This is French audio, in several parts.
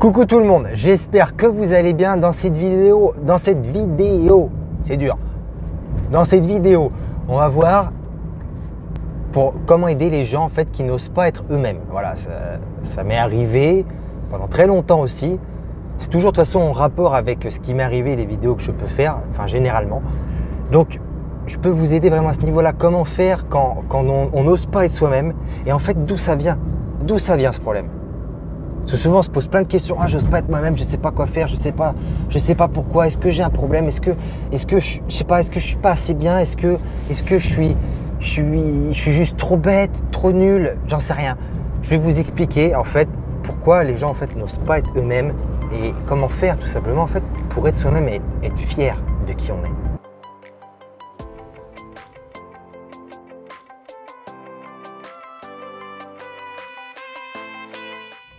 Coucou tout le monde, j'espère que vous allez bien dans cette vidéo. C'est dur. Dans cette vidéo, on va voir comment aider les gens en fait qui n'osent pas être eux-mêmes. Voilà, ça m'est arrivé pendant très longtemps aussi. C'est toujours de toute façon en rapport avec ce qui m'est arrivé, les vidéos que je peux faire, enfin généralement. Donc, je peux vous aider vraiment à ce niveau-là. Comment faire quand on n'ose pas être soi-même et en fait d'où ça vient ce problème. Parce que souvent on se pose plein de questions. Ah, j'ose pas être moi-même, je sais pas quoi faire, je sais pas pourquoi. Est-ce que j'ai un problème? Est-ce que je sais pas, est-ce que je suis pas assez bien? Est-ce que je suis juste trop bête, trop nul? J'en sais rien. Je vais vous expliquer en fait pourquoi les gens en fait n'osent pas être eux-mêmes et comment faire tout simplement en fait pour être soi-même et être fier de qui on est.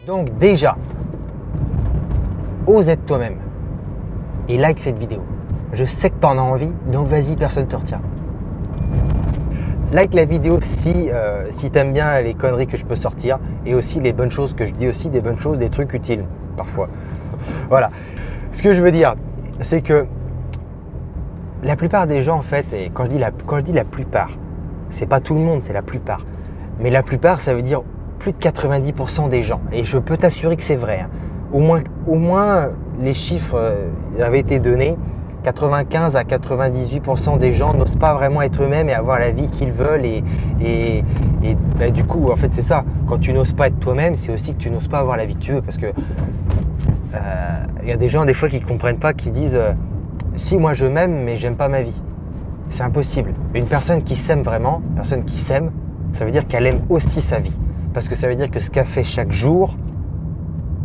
Donc déjà, ose être toi-même et like cette vidéo. Je sais que tu en as envie, donc vas-y, personne ne te retient. Like la vidéo si tu aimes bien les conneries que je peux sortir et aussi les bonnes choses que je dis, aussi des bonnes choses, des trucs utiles parfois. Voilà. Ce que je veux dire, c'est que la plupart des gens en fait, et quand je dis la plupart, c'est pas tout le monde, c'est la plupart. Mais la plupart, ça veut dire plus de 90% des gens, et je peux t'assurer que c'est vrai, hein. Au moins les chiffres avaient été donnés, 95 à 98% des gens n'osent pas vraiment être eux-mêmes et avoir la vie qu'ils veulent et bah, du coup en fait c'est ça, quand tu n'oses pas être toi-même, c'est aussi que tu n'oses pas avoir la vie que tu veux, parce que y a des gens des fois qui ne comprennent pas, qui disent si moi je m'aime mais j'aime pas ma vie, c'est impossible. Une personne qui s'aime vraiment, une personne qui s'aime, ça veut dire qu'elle aime aussi sa vie. Parce que ça veut dire que ce qu'elle fait chaque jour,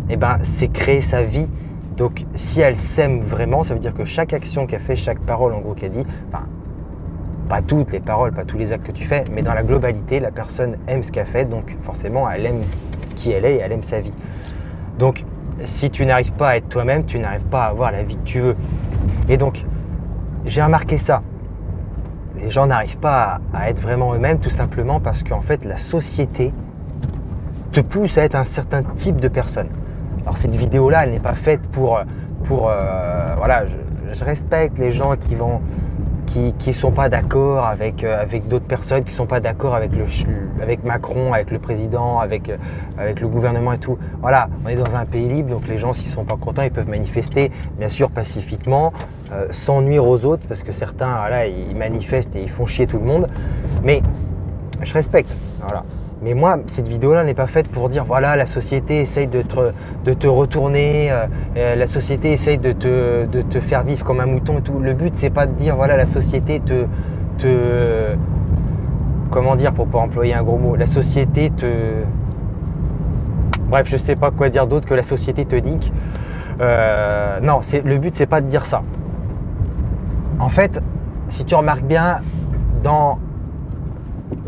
eh ben, c'est créer sa vie. Donc, si elle s'aime vraiment, ça veut dire que chaque action qu'elle fait, chaque parole en gros qu'elle dit, enfin, pas toutes les paroles, pas tous les actes que tu fais, mais dans la globalité, la personne aime ce qu'elle fait, donc forcément, elle aime qui elle est et elle aime sa vie. Donc, si tu n'arrives pas à être toi-même, tu n'arrives pas à avoir la vie que tu veux. Et donc, j'ai remarqué ça. Les gens n'arrivent pas à être vraiment eux-mêmes tout simplement parce qu'en fait, la société te pousse à être un certain type de personne. Alors cette vidéo-là, elle n'est pas faite pour voilà, je respecte les gens qui sont pas d'accord avec d'autres personnes, qui sont pas d'accord avec Macron, avec le président, avec le gouvernement et tout. Voilà, on est dans un pays libre, donc les gens s'ils sont pas contents, ils peuvent manifester, bien sûr pacifiquement, sans nuire aux autres, parce que certains, voilà, ils manifestent et ils font chier tout le monde. Mais je respecte, voilà. Mais moi, cette vidéo-là n'est pas faite pour dire voilà, la société essaye de te retourner, la société essaye de te faire vivre comme un mouton et tout. Le but, c'est pas de dire voilà, la société comment dire pour pas employer un gros mot, la société bref, je sais pas quoi dire d'autre que la société te nique. Non, le but, c'est pas de dire ça. En fait, si tu remarques bien, dans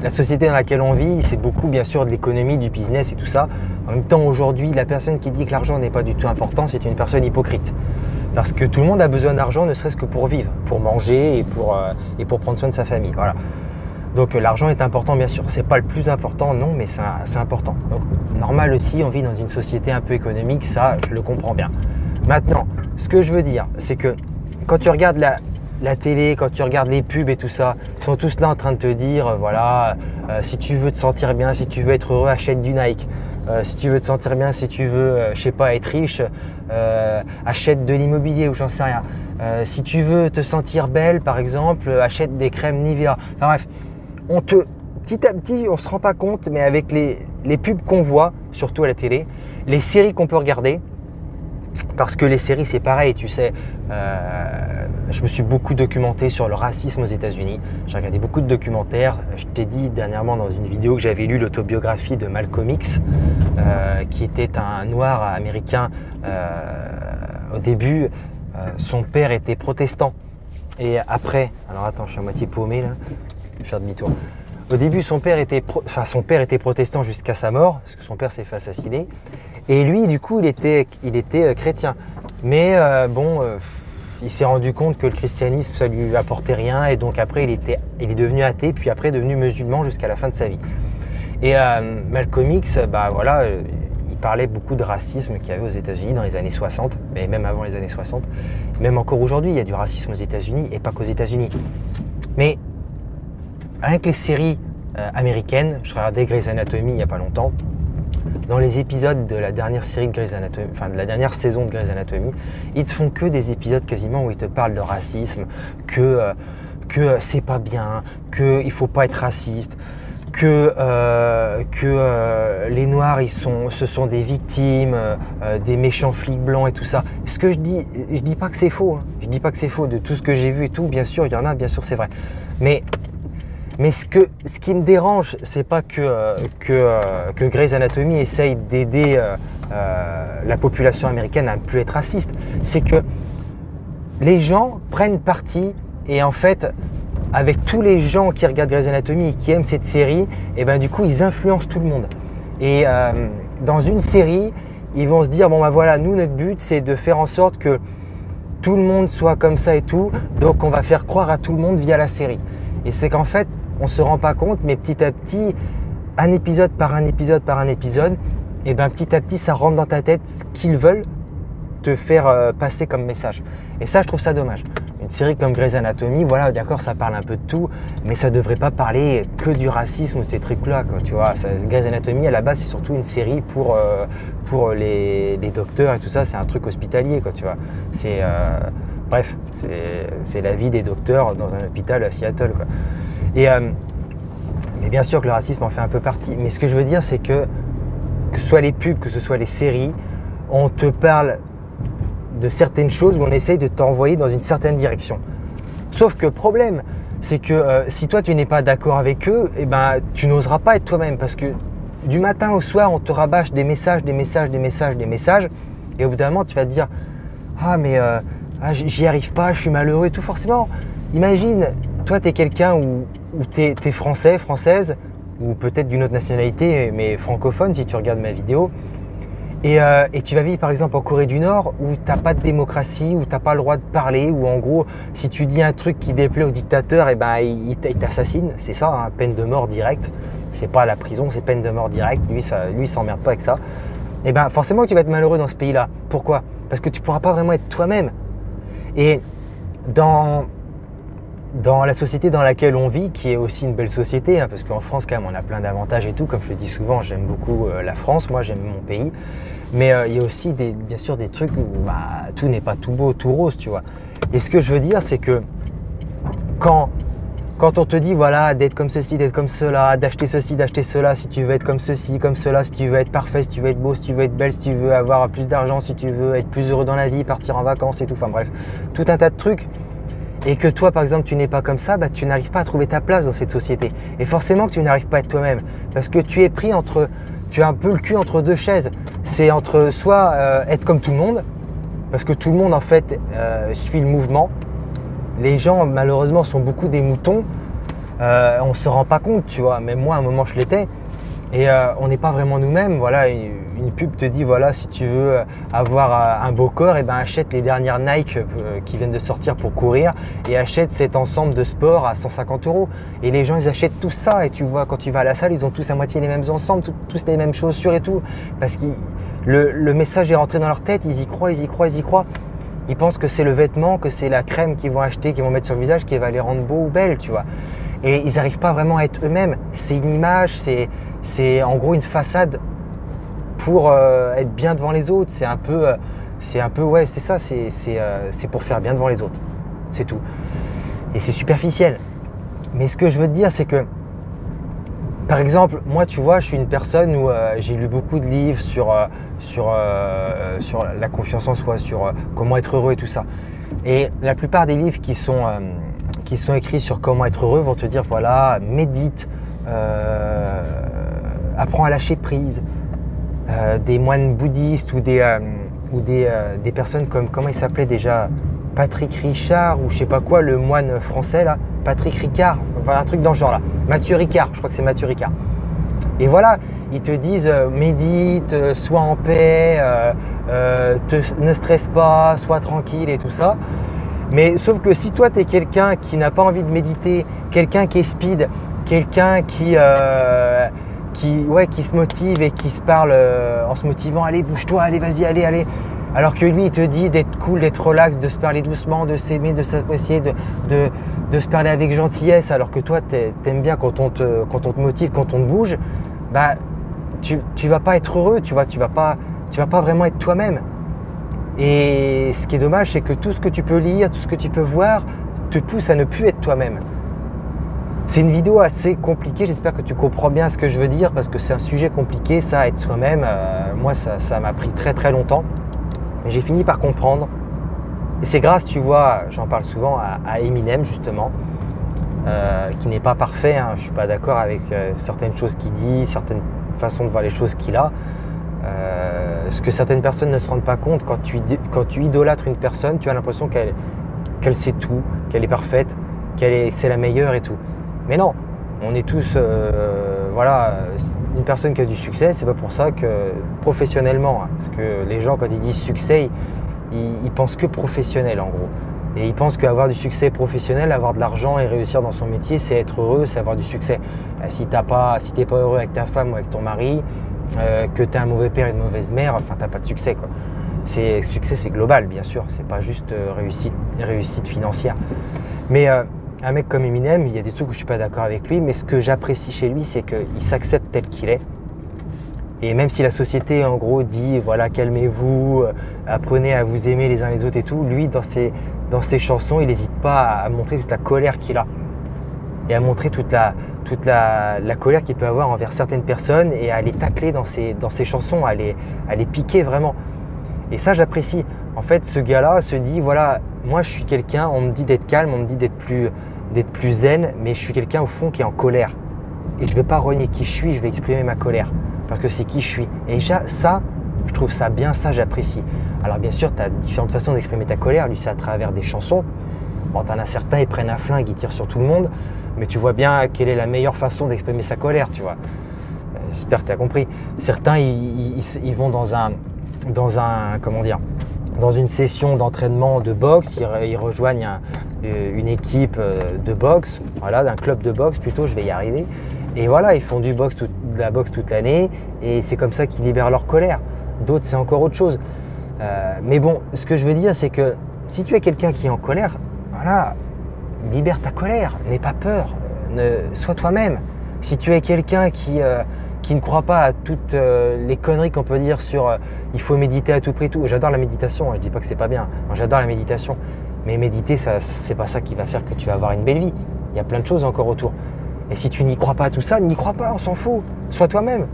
la société dans laquelle on vit, c'est beaucoup bien sûr de l'économie, du business et tout ça. En même temps, aujourd'hui, la personne qui dit que l'argent n'est pas du tout important, c'est une personne hypocrite. Parce que tout le monde a besoin d'argent, ne serait-ce que pour vivre, pour manger et pour prendre soin de sa famille. Voilà. Donc l'argent est important bien sûr. C'est pas le plus important, non, mais c'est important. Donc normal aussi, on vit dans une société un peu économique, ça je le comprends bien. Maintenant, ce que je veux dire, c'est que quand tu regardes la télé, quand tu regardes les pubs et tout ça, ils sont tous là en train de te dire voilà, si tu veux te sentir bien, si tu veux être heureux, achète du Nike. Si tu veux te sentir bien, si tu veux, je sais pas, être riche, achète de l'immobilier ou j'en sais rien. Si tu veux te sentir belle, par exemple, achète des crèmes Nivea. Enfin bref, petit à petit, on se rend pas compte, mais avec les pubs qu'on voit, surtout à la télé, les séries qu'on peut regarder, parce que les séries c'est pareil, tu sais, je me suis beaucoup documenté sur le racisme aux États-Unis. J'ai regardé beaucoup de documentaires. Je t'ai dit dernièrement dans une vidéo que j'avais lu l'autobiographie de Malcolm X, qui était un noir américain. Au début, son père était protestant. Et après, alors attends, je suis à moitié paumé là, je vais faire demi-tour. Au début, son père était protestant jusqu'à sa mort, parce que son père s'est fait assassiner. Et lui, du coup, il était chrétien. Mais il s'est rendu compte que le christianisme, ça lui apportait rien. Et donc après, il est devenu athée, puis après devenu musulman jusqu'à la fin de sa vie. Et Malcolm X, bah voilà, il parlait beaucoup de racisme qu'il y avait aux États-Unis dans les années 60, mais même avant les années 60. Même encore aujourd'hui, il y a du racisme aux États-Unis et pas qu'aux États-Unis. Mais rien que les séries américaines, je regardais Grey's Anatomy il n'y a pas longtemps, dans les épisodes de la dernière série de Grey's Anatomy, enfin de la dernière saison de Grey's Anatomy, ils te font que des épisodes quasiment où ils te parlent de racisme, que c'est pas bien, qu'il faut pas être raciste, que les Noirs ce sont des victimes, des méchants flics blancs et tout ça. Ce que je dis pas que c'est faux, hein. Je dis pas que c'est faux de tout ce que j'ai vu et tout. Bien sûr, il y en a, bien sûr, c'est vrai. Mais ce qui me dérange, c'est pas que Grey's Anatomy essaye d'aider la population américaine à ne plus être raciste. C'est que les gens prennent parti et en fait, avec tous les gens qui regardent Grey's Anatomy et qui aiment cette série, et ben du coup, ils influencent tout le monde. Et dans une série, ils vont se dire, bon ben voilà, nous, notre but, c'est de faire en sorte que tout le monde soit comme ça et tout. Donc, on va faire croire à tout le monde via la série. Et c'est qu'en fait, on ne se rend pas compte, mais petit à petit, un épisode par un épisode par un épisode, et ben petit à petit, ça rentre dans ta tête ce qu'ils veulent te faire passer comme message. Et ça, je trouve ça dommage. Une série comme Grey's Anatomy, voilà, d'accord, ça parle un peu de tout, mais ça ne devrait pas parler que du racisme ou de ces trucs-là, quoi, tu vois. Grey's Anatomy, à la base, c'est surtout une série pour les docteurs et tout ça, c'est un truc hospitalier, quoi, tu vois. Bref, c'est la vie des docteurs dans un hôpital à Seattle, quoi. Mais bien sûr que le racisme en fait un peu partie. Mais ce que je veux dire, c'est que ce soit les pubs, que ce soit les séries, on te parle de certaines choses où on essaye de t'envoyer dans une certaine direction. Sauf que le problème, c'est que si toi tu n'es pas d'accord avec eux, eh ben, tu n'oseras pas être toi-même parce que du matin au soir, on te rabâche des messages, et au bout d'un moment, tu vas te dire « Ah mais j'y arrive pas, je suis malheureux et tout. » Forcément, imagine, toi tu es quelqu'un où tu es français, française, ou peut-être d'une autre nationalité, mais francophone si tu regardes ma vidéo, et tu vas vivre par exemple en Corée du Nord où tu n'as pas de démocratie, où tu n'as pas le droit de parler, où en gros, si tu dis un truc qui déplaît au dictateur, et ben, il t'assassine, c'est ça, hein, peine de mort directe. C'est pas la prison, c'est peine de mort directe, lui il s'emmerde pas avec ça. Et ben forcément tu vas être malheureux dans ce pays-là. Pourquoi? Parce que tu ne pourras pas vraiment être toi-même. Et dans la société dans laquelle on vit, qui est aussi une belle société, hein, parce qu'en France quand même on a plein d'avantages et tout, comme je le dis souvent, j'aime beaucoup la France, moi j'aime mon pays, mais il y a aussi bien sûr des trucs où tout n'est pas tout beau, tout rose, tu vois. Et ce que je veux dire, c'est que quand on te dit voilà, d'être comme ceci, d'être comme cela, d'acheter ceci, d'acheter cela, si tu veux être comme ceci, comme cela, si tu veux être parfait, si tu veux être beau, si tu veux être belle, si tu veux avoir plus d'argent, si tu veux être plus heureux dans la vie, partir en vacances et tout, enfin bref, tout un tas de trucs, et que toi par exemple tu n'es pas comme ça, tu n'arrives pas à trouver ta place dans cette société. Et forcément que tu n'arrives pas à être toi-même, parce que tu es pris tu as un peu le cul entre deux chaises. C'est entre soit être comme tout le monde, parce que tout le monde en fait suit le mouvement. Les gens malheureusement sont beaucoup des moutons, on ne se rend pas compte, tu vois, même moi à un moment je l'étais, et on n'est pas vraiment nous-mêmes. Voilà, une pub te dit voilà, si tu veux avoir un beau corps, et ben achète les dernières Nike qui viennent de sortir pour courir, et achète cet ensemble de sport à 150 €. Et les gens ils achètent tout ça, et tu vois quand tu vas à la salle, ils ont tous à moitié les mêmes ensembles, tous les mêmes chaussures et tout, parce que le message est rentré dans leur tête, ils y croient. Ils pensent que c'est le vêtement, que c'est la crème qu'ils vont acheter, qu'ils vont mettre sur le visage qui va les rendre beaux ou belles, tu vois. Et ils n'arrivent pas vraiment à être eux-mêmes. C'est une image, c'est en gros une façade pour être bien devant les autres. C'est un peu, ouais, c'est ça, c'est pour faire bien devant les autres. C'est tout. Et c'est superficiel. Mais ce que je veux te dire, c'est que, par exemple, moi, tu vois, je suis une personne où j'ai lu beaucoup de livres sur la confiance en soi, sur comment être heureux et tout ça. Et la plupart des livres qui sont écrits sur comment être heureux vont te dire, voilà, médite, apprends à lâcher prise. Des moines bouddhistes ou des personnes comme, comment il s'appelait déjà, Patrick Richard ou je sais pas quoi, le moine français là, Patrick Ricard, enfin, un truc dans ce genre là, Mathieu Ricard, je crois que c'est Mathieu Ricard. Et voilà, ils te disent médite, sois en paix, ne stresse pas, sois tranquille et tout ça. Mais sauf que si toi tu es quelqu'un qui n'a pas envie de méditer, quelqu'un qui est speed, quelqu'un qui qui se motive et qui se parle en se motivant. Allez, bouge-toi, allez, vas-y, allez, allez. Alors que lui, il te dit d'être cool, d'être relax, de se parler doucement, de s'aimer, de s'apprécier, de se parler avec gentillesse. Alors que toi, t'aimes bien quand on te motive, quand on te bouge. Bah, tu vas pas être heureux, tu vas pas vraiment être toi-même. Et ce qui est dommage, c'est que tout ce que tu peux lire, tout ce que tu peux voir, te pousse à ne plus être toi-même. C'est une vidéo assez compliquée, j'espère que tu comprends bien ce que je veux dire, parce que c'est un sujet compliqué, ça, être soi-même. Moi, ça m'a pris très très longtemps. Mais j'ai fini par comprendre. Et c'est grâce, tu vois, j'en parle souvent à Eminem justement, qui n'est pas parfait. Hein. Je ne suis pas d'accord avec certaines choses qu'il dit, certaines façons de voir les choses qu'il a. Ce que certaines personnes ne se rendent pas compte, quand tu idolâtres une personne, tu as l'impression qu'elle sait tout, qu'elle est parfaite, c'est la meilleure et tout. Mais non, on est tous, voilà, une personne qui a du succès, c'est pas pour ça que professionnellement, hein, parce que les gens quand ils disent succès, ils pensent que professionnel en gros. Et ils pensent qu'avoir du succès professionnel, avoir de l'argent et réussir dans son métier, c'est être heureux, c'est avoir du succès. Si t'es pas heureux avec ta femme ou avec ton mari, que tu es un mauvais père et une mauvaise mère, enfin t'as pas de succès quoi. Succès c'est global bien sûr, c'est pas juste réussite financière. Mais un mec comme Eminem, il y a des trucs où je suis pas d'accord avec lui, mais ce que j'apprécie chez lui, c'est qu'il s'accepte tel qu'il est. Et même si la société en gros dit voilà, calmez-vous, apprenez à vous aimer les uns les autres et tout, lui dans ses chansons, il n'hésite pas à montrer toute la colère qu'il a et à montrer toute la colère qu'il peut avoir envers certaines personnes et à les tacler dans ses chansons, à les piquer vraiment. Et ça, j'apprécie. En fait, ce gars-là se dit, voilà, moi je suis quelqu'un, on me dit d'être calme, on me dit d'être plus zen, mais je suis quelqu'un au fond qui est en colère. Et je ne vais pas renier qui je suis, je vais exprimer ma colère, parce que c'est qui je suis. Et ça, je trouve ça bien, ça j'apprécie. Alors bien sûr, tu as différentes façons d'exprimer ta colère, lui c'est à travers des chansons. Bon, t'en as certains, ils prennent un flingue, ils tirent sur tout le monde, mais tu vois bien quelle est la meilleure façon d'exprimer sa colère, tu vois. J'espère que tu as compris. Certains, ils vont dans une session d'entraînement de boxe, ils rejoignent une équipe de boxe, voilà, d'un club de boxe plutôt, je vais y arriver. Et voilà, ils font de la boxe toute l'année et c'est comme ça qu'ils libèrent leur colère. D'autres, c'est encore autre chose. Mais bon, ce que je veux dire, c'est que si tu es quelqu'un qui est en colère, voilà, libère ta colère, n'aie pas peur, sois toi-même. Si tu es quelqu'un qui ne croit pas à toutes les conneries qu'on peut dire sur il faut méditer à tout prix, tout. J'adore la méditation, hein, je dis pas que c'est pas bien, j'adore la méditation. Mais méditer, c'est pas ça qui va faire que tu vas avoir une belle vie. Il y a plein de choses encore autour. Et si tu n'y crois pas à tout ça, n'y crois pas, on s'en fout. Sois toi-même.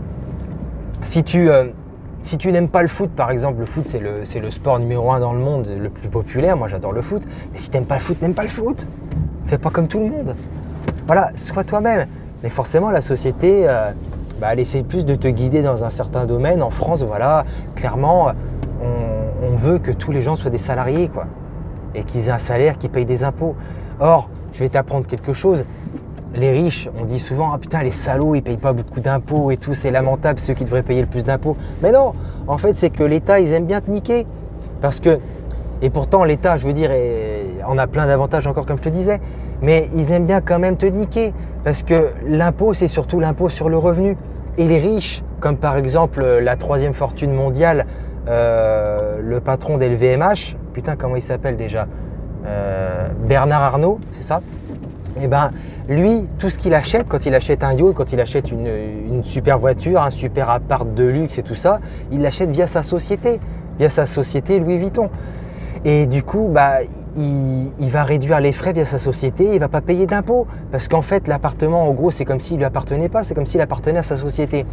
Si tu n'aimes pas le foot, par exemple, le foot c'est le sport numéro 1 dans le monde, le plus populaire, moi j'adore le foot. Mais si tu n'aimes pas le foot, n'aime pas le foot. Fais pas comme tout le monde. Voilà, sois toi-même. Mais forcément, la société, elle essaie plus de te guider dans un certain domaine. En France, voilà, clairement, on veut que tous les gens soient des salariés, quoi. Et qu'ils aient un salaire, qu'ils payent des impôts. Or, je vais t'apprendre quelque chose. Les riches, on dit souvent, ah putain, les salauds, ils payent pas beaucoup d'impôts et tout, c'est lamentable, c'est ceux qui devraient payer le plus d'impôts. Mais non, en fait, c'est que l'État, ils aiment bien te niquer. Parce que, et pourtant, l'État, je veux dire, on a plein d'avantages encore, comme je te disais, mais ils aiment bien quand même te niquer. Parce que l'impôt, c'est surtout l'impôt sur le revenu. Et les riches, comme par exemple la 3e fortune mondiale, le patron d'LVMH, putain, comment il s'appelle déjà, Bernard Arnault, c'est ça? Et ben lui, tout ce qu'il achète, quand il achète un yacht, quand il achète une super voiture, un super appart de luxe et tout ça, il l'achète via sa société Louis Vuitton. Et du coup, il va réduire les frais via sa société, il ne va pas payer d'impôts. Parce qu'en fait, l'appartement, en gros, c'est comme s'il ne lui appartenait pas, c'est comme s'il appartenait à sa société.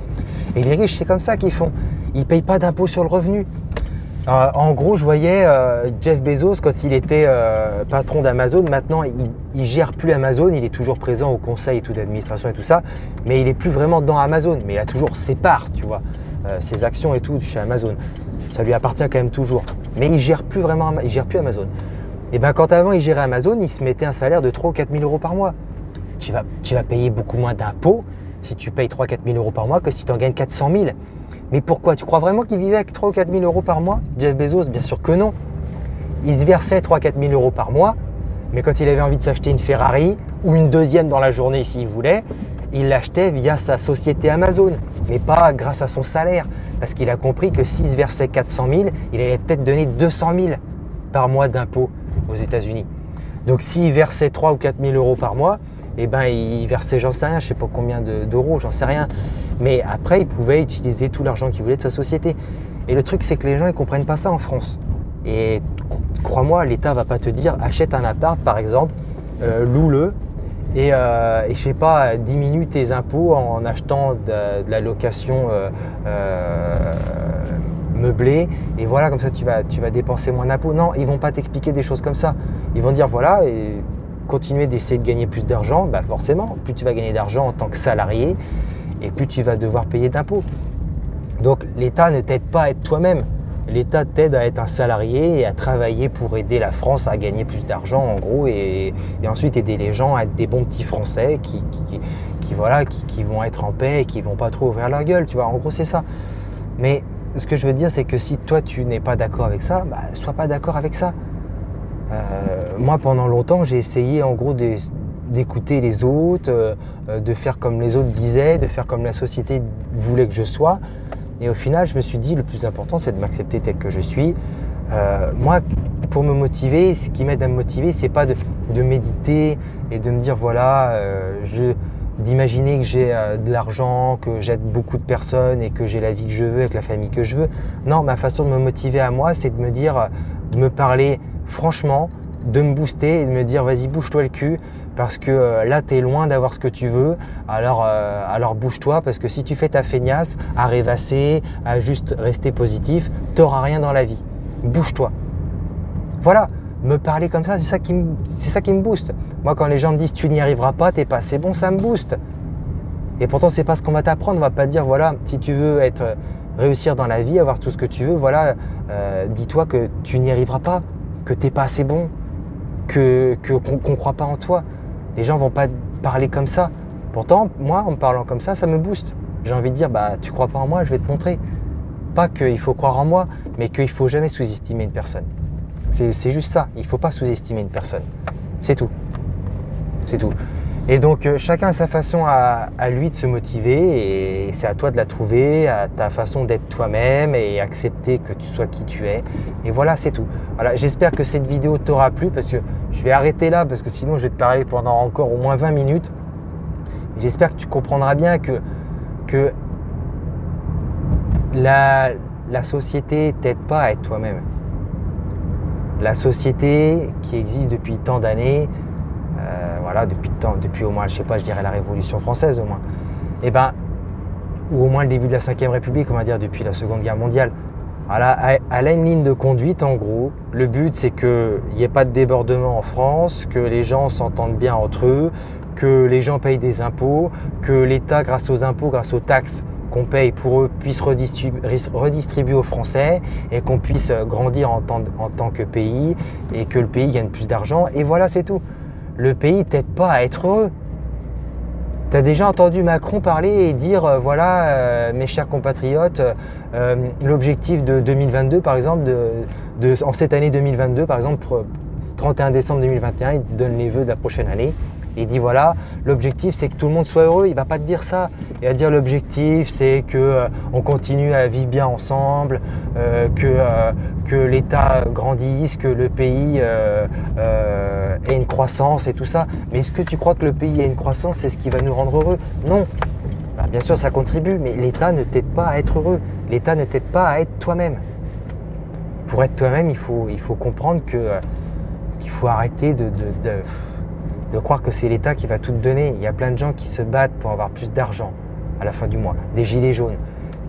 Et les riches, c'est comme ça qu'ils font. Ils ne payent pas d'impôts sur le revenu. En gros, je voyais Jeff Bezos, quand il était patron d'Amazon, maintenant, il ne gère plus Amazon, il est toujours présent au conseil et tout d'administration et tout ça, mais il n'est plus vraiment dans Amazon, mais il a toujours ses parts, tu vois, ses actions et tout chez Amazon. Ça lui appartient quand même toujours. Mais il ne gère plus vraiment, il gère plus Amazon. Et bien quand avant il gérait Amazon, il se mettait un salaire de 3 ou 4 000 euros par mois. Tu vas payer beaucoup moins d'impôts si tu payes 3 ou 4 000 euros par mois que si tu en gagnes 400 000. Mais pourquoi? Tu crois vraiment qu'il vivait avec 3 ou 4 000 euros par mois, Jeff Bezos? Bien sûr que non. Il se versait 3 ou 4 000 euros par mois, mais quand il avait envie de s'acheter une Ferrari ou une deuxième dans la journée s'il voulait, il l'achetait via sa société Amazon, mais pas grâce à son salaire. Parce qu'il a compris que s'il se versait 400 000, il allait peut-être donner 200 000 par mois d'impôts aux États-Unis. Donc s'il versait 3 ou 4 000 euros par mois, eh ben, il versait, j'en sais rien, je ne sais pas combien d'euros, j'en sais rien. Mais après, il pouvait utiliser tout l'argent qu'il voulait de sa société. Et le truc, c'est que les gens ne comprennent pas ça en France. Et crois-moi, l'État ne va pas te dire achète un appart par exemple, loue-le et je sais pas, diminue tes impôts en achetant de la location meublée et voilà, comme ça tu vas dépenser moins d'impôts. Non, ils ne vont pas t'expliquer des choses comme ça. Ils vont dire voilà, et continuer d'essayer de gagner plus d'argent, bah forcément, plus tu vas gagner d'argent en tant que salarié et plus tu vas devoir payer d'impôts. Donc l'État ne t'aide pas à être toi-même. L'État t'aide à être un salarié et à travailler pour aider la France à gagner plus d'argent en gros et ensuite aider les gens à être des bons petits Français qui vont être en paix et qui vont pas trop ouvrir leur gueule, tu vois, en gros c'est ça. Mais ce que je veux dire c'est que si toi tu n'es pas d'accord avec ça, bah, sois pas d'accord avec ça. Moi pendant longtemps j'ai essayé en gros d'écouter les autres, de faire comme les autres disaient, de faire comme la société voulait que je sois. Et au final, je me suis dit, le plus important, c'est de m'accepter tel que je suis. Moi, pour me motiver, ce qui m'aide à me motiver, c'est pas de méditer et de me dire, voilà, d'imaginer que j'ai de l'argent, que j'aide beaucoup de personnes et que j'ai la vie que je veux avec la famille que je veux. Non, ma façon de me motiver à moi, c'est de me dire, de me parler franchement, de me booster et de me dire, vas-y, bouge-toi le cul. Parce que là, tu es loin d'avoir ce que tu veux, alors bouge-toi, parce que si tu fais ta feignasse, à rêvasser, à juste rester positif, tu n'auras rien dans la vie. Bouge-toi. Voilà, me parler comme ça, c'est ça qui me booste. Moi, quand les gens me disent tu n'y arriveras pas, t'es pas assez bon, ça me booste. Et pourtant, c'est pas ce qu'on va t'apprendre. On va pas te dire, voilà, si tu veux réussir dans la vie, avoir tout ce que tu veux, voilà, dis-toi que tu n'y arriveras pas, que t'es pas assez bon, qu'on croit pas en toi. Les gens vont pas parler comme ça. Pourtant, moi, en me parlant comme ça, ça me booste. J'ai envie de dire, bah, tu crois pas en moi, je vais te montrer. Pas qu'il faut croire en moi, mais qu'il faut jamais sous-estimer une personne. C'est juste ça. Il faut pas sous-estimer une personne. C'est tout. C'est tout. Et donc, chacun a sa façon à lui de se motiver et c'est à toi de la trouver, à ta façon d'être toi-même et accepter que tu sois qui tu es. Et voilà, c'est tout. Voilà, j'espère que cette vidéo t'aura plu parce que je vais arrêter là parce que sinon je vais te parler pendant encore au moins 20 minutes. J'espère que tu comprendras bien que la société t'aide pas à être toi-même. La société qui existe depuis tant d'années, voilà, depuis au moins, je sais pas, je dirais la Révolution française au moins, et ben, ou au moins le début de la 5e République, on va dire depuis la Seconde Guerre mondiale. Voilà, elle a une ligne de conduite en gros. Le but c'est qu'il n'y ait pas de débordement en France, que les gens s'entendent bien entre eux, que les gens payent des impôts, que l'État, grâce aux impôts, grâce aux taxes qu'on paye pour eux, puisse redistribuer aux Français et qu'on puisse grandir en tant que pays et que le pays gagne plus d'argent. Et voilà, c'est tout. Le pays t'aide pas à être heureux. Tu as déjà entendu Macron parler et dire voilà, mes chers compatriotes, l'objectif de 2022, par exemple, en cette année 2022, par exemple, 31 décembre 2021, il donne les vœux de la prochaine année. Il dit voilà, l'objectif c'est que tout le monde soit heureux. Il ne va pas te dire ça. Il va dire l'objectif c'est qu'on continue à vivre bien ensemble, que l'État grandisse, que le pays ait une croissance et tout ça. Mais est-ce que tu crois que le pays ait une croissance, c'est ce qui va nous rendre heureux? Non. Alors, bien sûr ça contribue, mais l'État ne t'aide pas à être heureux. L'État ne t'aide pas à être toi-même. Pour être toi-même, il faut comprendre qu'il faut arrêter de croire que c'est l'État qui va tout te donner. Il y a plein de gens qui se battent pour avoir plus d'argent à la fin du mois. Des gilets jaunes,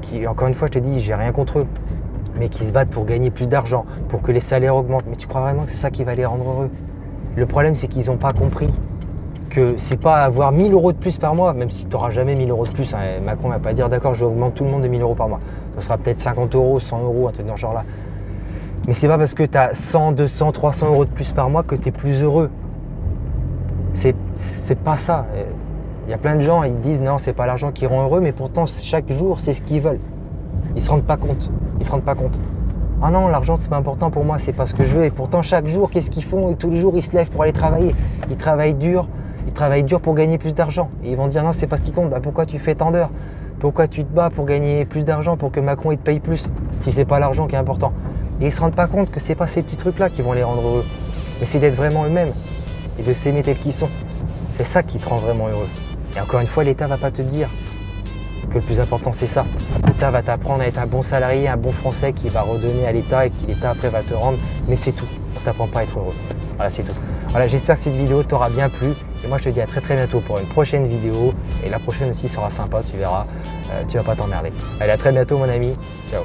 qui, encore une fois, je te dis, j'ai rien contre eux, mais qui se battent pour gagner plus d'argent, pour que les salaires augmentent. Mais tu crois vraiment que c'est ça qui va les rendre heureux? Le problème, c'est qu'ils n'ont pas compris que c'est pas avoir 1000 euros de plus par mois, même si tu n'auras jamais 1000 euros de plus. Hein. Macron ne va pas dire, d'accord, je augmente tout le monde de 1000 euros par mois. Ce sera peut-être 50 euros, 100 euros, un truc dans ce genre-là. Mais c'est pas parce que tu as 100, 200, 300 euros de plus par mois que tu es plus heureux. C'est pas ça. Il y a plein de gens, ils disent non, c'est pas l'argent qui rend heureux, mais pourtant chaque jour c'est ce qu'ils veulent. Ils se rendent pas compte. Ah non, l'argent c'est pas important pour moi, c'est pas ce que je veux. Et pourtant chaque jour, qu'est-ce qu'ils font? Et tous les jours ils se lèvent pour aller travailler. Ils travaillent dur Ils travaillent dur pour gagner plus d'argent. Et ils vont dire non, c'est pas ce qui compte. Bah, pourquoi tu fais tant d'heures? Pourquoi tu te bats pour gagner plus d'argent, pour que Macron il te paye plus, si c'est pas l'argent qui est important? Et ils ne se rendent pas compte que c'est pas ces petits trucs-là qui vont les rendre heureux. Mais c'est d'être vraiment eux-mêmes et de s'aimer tels qu'ils sont. C'est ça qui te rend vraiment heureux. Et encore une fois, l'État ne va pas te dire que le plus important c'est ça. L'État va t'apprendre à être un bon salarié, un bon Français qui va redonner à l'État et qui l'État après va te rendre. Mais c'est tout. On ne t'apprend pas à être heureux. Voilà, c'est tout. Voilà, j'espère que cette vidéo t'aura bien plu. Et moi, je te dis à très bientôt pour une prochaine vidéo. Et la prochaine aussi sera sympa, tu verras. Tu vas pas t'emmerder. Allez, à très bientôt mon ami. Ciao.